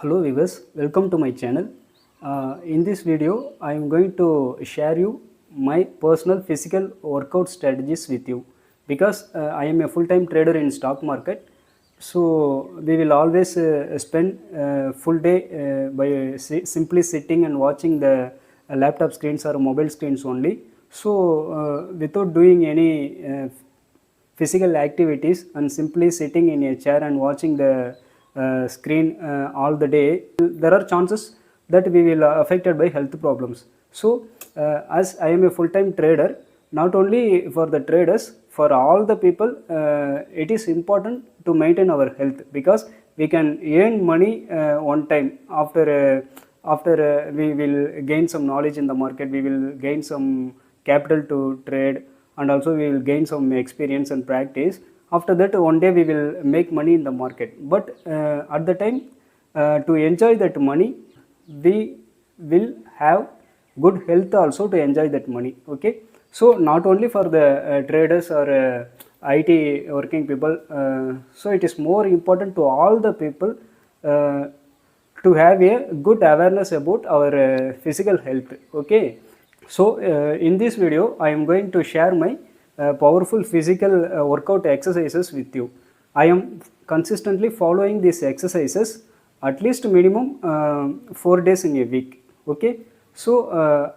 Hello viewers, welcome to my channel. In this video, I am going to share you my personal physical workout strategies with you because I am a full-time trader in stock market. So we will always spend full day by simply sitting and watching the laptop screens or mobile screens only. So without doing any physical activities and simply sitting in a chair and watching the screen all the day, there are chances that we will affected by health problems. So as I am a full-time trader, not only for the traders, for all the people, it is important to maintain our health because we can earn money one time after we will gain some knowledge in the market, we will gain some capital to trade, and also we will gain some experience and practice. After that, one day we will make money in the market, but at the time to enjoy that money, we will have good health also to enjoy that money. Okay, so not only for the traders or IT working people, so it is more important to all the people to have a good awareness about our physical health. Okay, so in this video I am going to share my powerful physical workout exercises with you. I am consistently following these exercises at least minimum 4 days in a week. Okay, so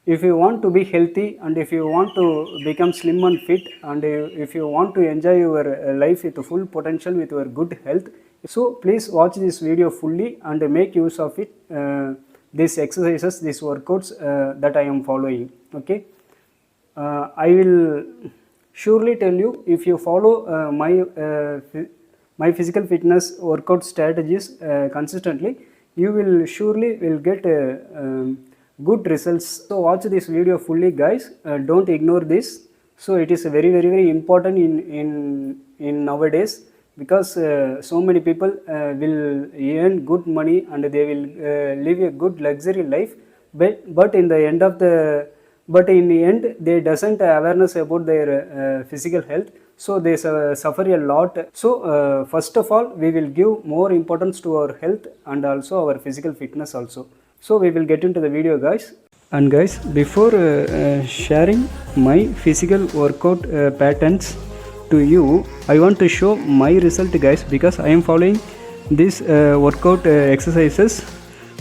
if you want to be healthy and if you want to become slim and fit and if you want to enjoy your life with full potential with your good health, so please watch this video fully and make use of it, these exercises, these workouts that I am following. Okay, I will surely tell you, if you follow my physical fitness workout strategies consistently, you will surely get good results. So watch this video fully, guys. Don't ignore this. So it is very important in nowadays, because so many people will earn good money and they will live a good luxury life, but in the end they doesn't awareness about their physical health, so they suffer a lot. So first of all, we will give more importance to our health and also our physical fitness also. So we will get into the video, guys. And guys, before sharing my physical workout patterns to you, I want to show my result, guys, because I am following these workout exercises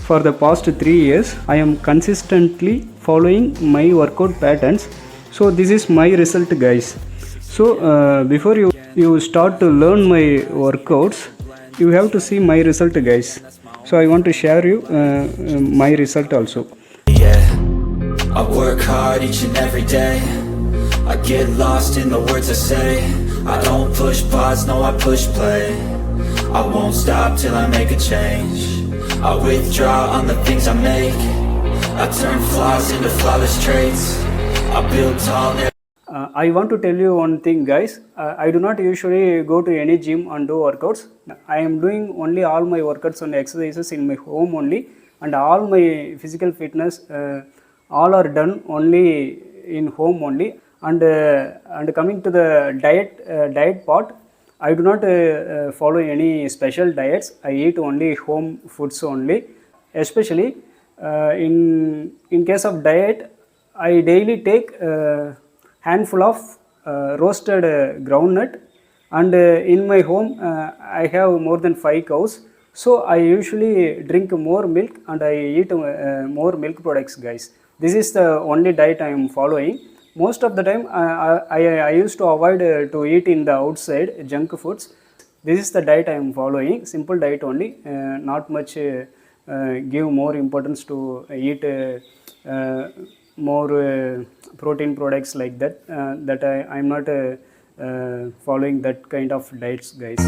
for the past 3 years. I am consistently following my workout patterns. So this is my result, guys. So before you start to learn my workouts, you have to see my result, guys. So I want to share you my result also. Yeah, I work hard each and every day. I get lost in the words I say. I don't push pause, no, I push play. I won't stop till I make a change. I withdraw on the things I make. I turn flaws into flawless traits. I build tall. I want to tell you one thing, guys. I do not usually go to any gym and do workouts. I am doing only all my workouts and exercises in my home only, and all my physical fitness all are done only in home only. And coming to the diet part, I do not follow any special diets. I eat only home foods only. Especially in case of diet, I daily take handful of roasted groundnut, and in my home I have more than 5 cows, so I usually drink more milk and I eat more milk products, guys. This is the only diet I am following. Most of the time I used to avoid to eat in the outside junk foods. This is the diet I am following, simple diet only, not much give more importance to eat more protein products like that. That I am not following that kind of diets, guys.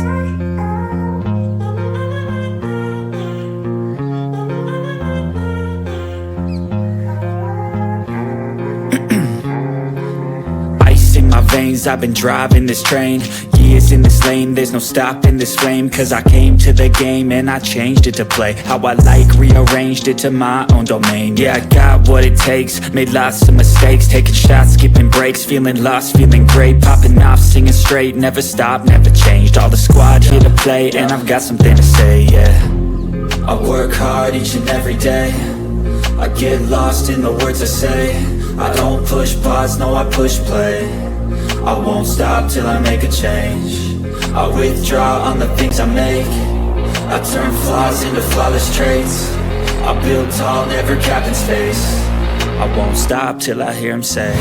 Ice in my veins, I've been driving this train. Years in this lane, there's no stopping this flame. Cause I came to the game and I changed it to play how I like, rearranged it to my own domain. Yeah, I got what it takes, made lots of mistakes, taking shots, skipping breaks, feeling lost, feeling great, popping off, singing straight, never stopped, never changed. All the squad here to play and I've got something to say, yeah. hard each and every day. I get lost in the words I say. I don't push pause, no I push play. I won't stop till I make a change. I withdraw on the things I make. I turn flaws into flawless traits. I build tall, never capped in space. I won't stop till I hear him say,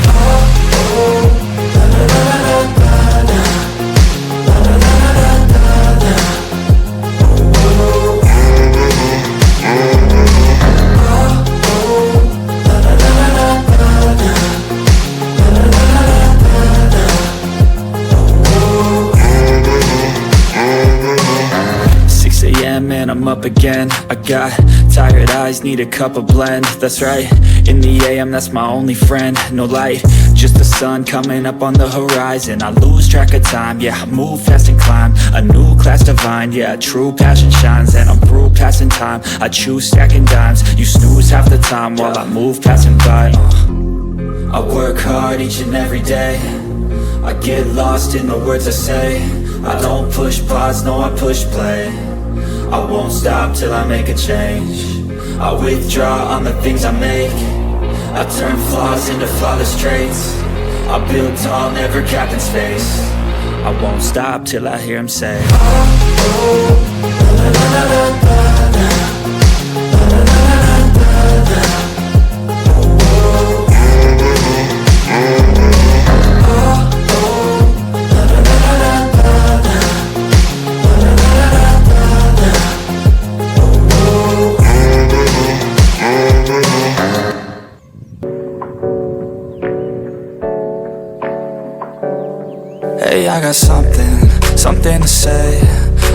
man, I'm up again. I got tired eyes, need a cup of blend. That's right, in the AM, that's my only friend. No light, just the sun coming up on the horizon. I lose track of time, yeah, I move fast and climb a new class divine, yeah, true passion shines. And I'm through passing time, I choose stacking dimes. You snooze half the time while I move passing by. I work hard each and every day. I get lost in the words I say. I don't push pause, no I push play. I won't stop till I make a change. I withdraw on the things I make. I turn flaws into flawless traits. I build tall, never capped in space. I won't stop till I hear him say, hey, I got something to say.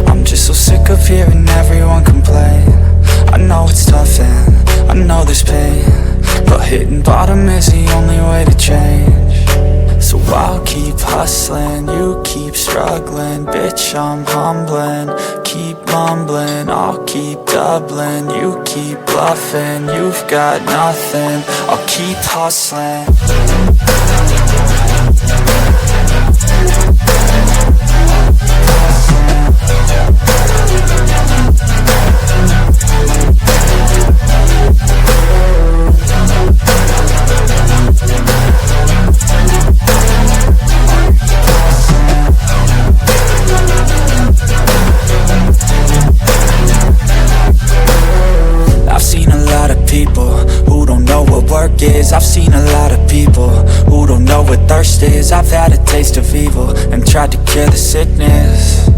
I'm just so sick of hearing everyone complain. I know it's tough and I know there's pain, but hitting bottom is the only way to change. So I'll keep hustling, you keep struggling. Bitch, I'm humbling, keep mumbling. I'll keep doubling, you keep bluffing. You've got nothing, I'll keep hustling. I've seen a lot of people who don't know what thirst is. I've had a taste of evil and tried to cure the sickness,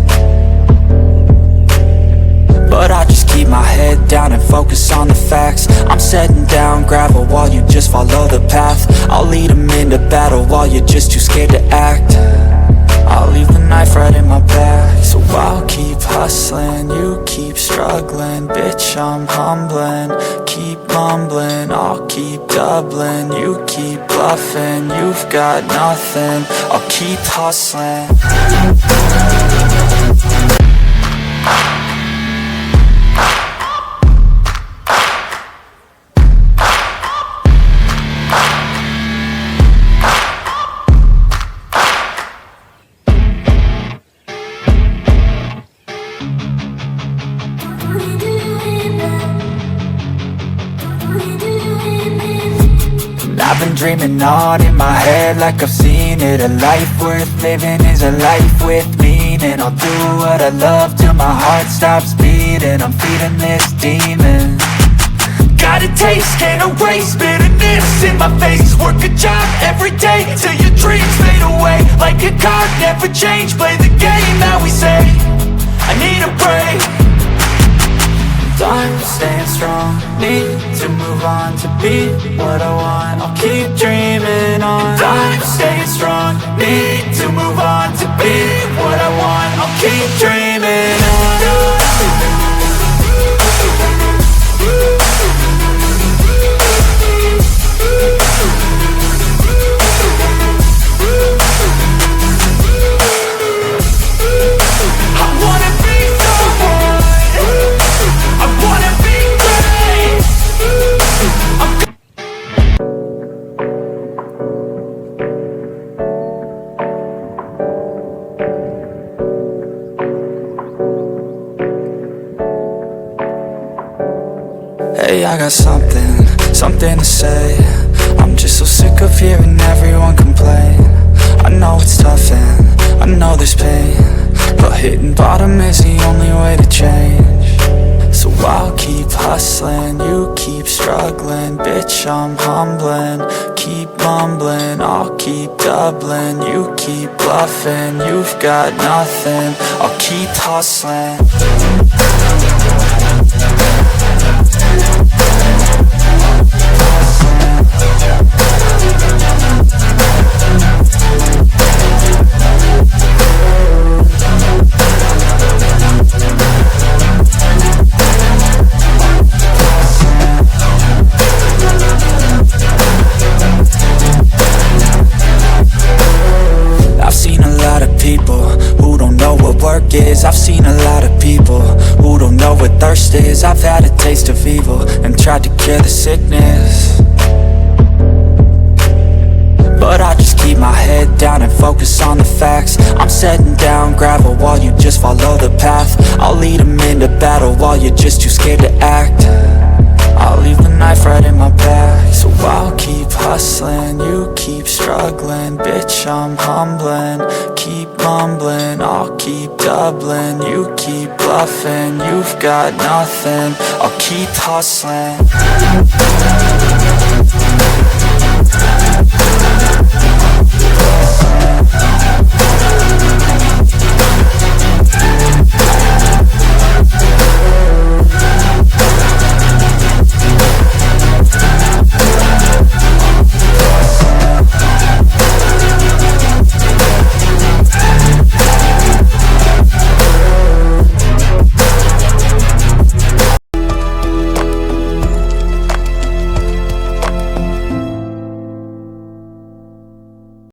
but I just keep my head down and focus on the facts. I'm setting down gravel while you just follow the path. I'll lead them into battle while you're just too scared to act. I'll leave the knife right in my back. So I'll keep hustling, you keep struggling. Bitch, I'm humbling, keep mumbling. I'll keep doubling, you keep bluffing. You've got nothing, I'll keep hustling. I've been dreaming on in my head like I've seen it. A life worth living is a life with meaning. I'll do what I love till my heart stops beating. I'm feeding this demon. Got a taste, can't erase bitterness in my face. Work a job every day till your dreams fade away. Like a card, never change, play the game that we say. I need a break. I'm staying strong, need to move on to be what I want. I'll keep dreaming on. I'm staying strong, need to move on to be what I want. I'll keep dreaming on. Hey, I got something to say. I'm just so sick of hearing everyone complain. I know it's tough and I know there's pain, but hitting bottom is the only way to change. So I'll keep hustling, you keep struggling. Bitch, I'm humbling, keep mumbling. I'll keep doubling, you keep bluffing. You've got nothing, I'll keep hustling. I've seen a lot of people who don't know what thirst is. I've had a taste of evil and tried to cure the sickness, but I just keep my head down and focus on the facts. I'm setting down gravel while you just follow the path. I'll lead them into battle while you're just too scared to act. I'll leave the knife right in my back. So I'll keep hustling, you keep struggling. Bitch, I'm humbling, keep mumbling. I'll keep doubling, you keep bluffing. You've got nothing, I'll keep hustling.